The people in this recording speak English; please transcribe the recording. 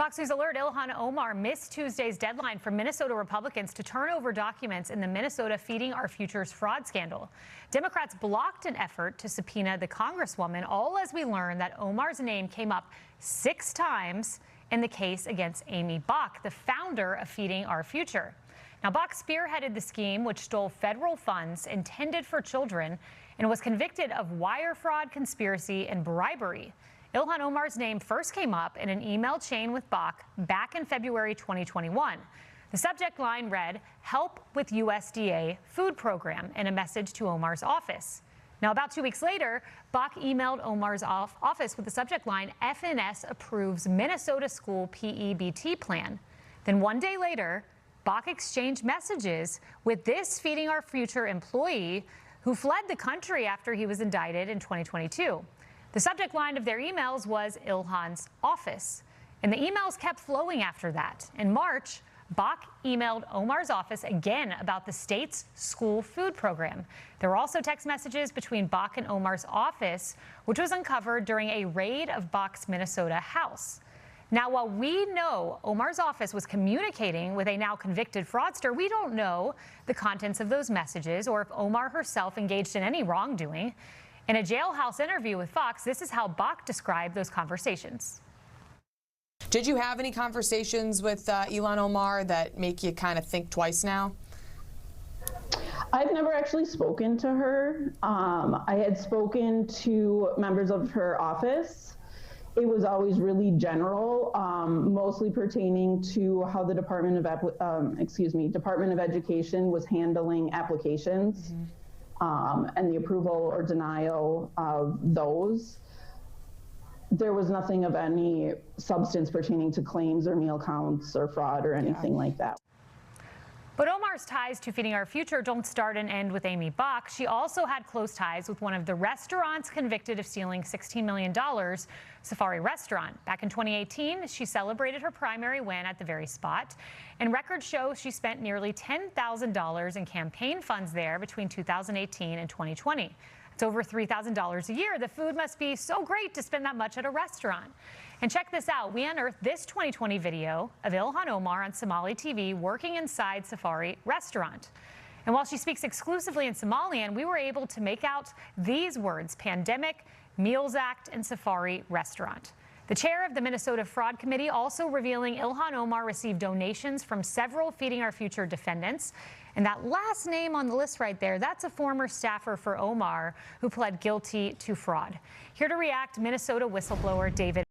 Fox News Alert, Ilhan Omar missed Tuesday's deadline for Minnesota Republicans to turn over documents in the Minnesota Feeding Our Futures fraud scandal. Democrats blocked an effort to subpoena the Congresswoman, all as we learn that Omar's name came up 6 times in the case against Amy Bach, the founder of Feeding Our Future. Now, Bach spearheaded the scheme, which stole federal funds intended for children and was convicted of wire fraud, conspiracy, and bribery. Ilhan Omar's name first came up in an email chain with Bach back in February 2021. The subject line read, "Help with USDA food program," in a message to Omar's office. Now, about 2 weeks later, Bach emailed Omar's office with the subject line, "FNS approves Minnesota school PEBT plan." Then 1 day later, Bach exchanged messages with this Feeding Our Future employee who fled the country after he was indicted in 2022. The subject line of their emails was Ilhan's office, and the emails kept flowing after that. In March, Bach emailed Omar's office again about the state's school food program. There were also text messages between Bach and Omar's office, which was uncovered during a raid of Bach's Minnesota house. Now, while we know Omar's office was communicating with a now convicted fraudster, we don't know the contents of those messages or if Omar herself engaged in any wrongdoing. In a jailhouse interview with Fox, this is how Bach described those conversations. Did you have any conversations with Ilhan Omar that make you kind of think twice now? I've never actually spoken to her. I had spoken to members of her office. It was always really general, mostly pertaining to how the Department of Education was handling applications. Mm-hmm. And the approval or denial of those. There was nothing of any substance pertaining to claims or meal counts or fraud or anything like that. But Omar's ties to Feeding Our Future don't start and end with Amy Bach. She also had close ties with one of the restaurants convicted of stealing $16 million, Safari Restaurant. Back in 2018, she celebrated her primary win at the very spot. And records show she spent nearly $10,000 in campaign funds there between 2018 and 2020. It's over $3,000 a year. The food must be so great to spend that much at a restaurant. And check this out. We unearthed this 2020 video of Ilhan Omar on Somali TV working inside Safari Restaurant. And while she speaks exclusively in Somalian, we were able to make out these words: Pandemic, Meals Act, and Safari Restaurant. The chair of the Minnesota Fraud Committee also revealing Ilhan Omar received donations from several Feeding Our Future defendants. And that last name on the list right there, that's a former staffer for Omar who pled guilty to fraud. Here to react, Minnesota whistleblower David.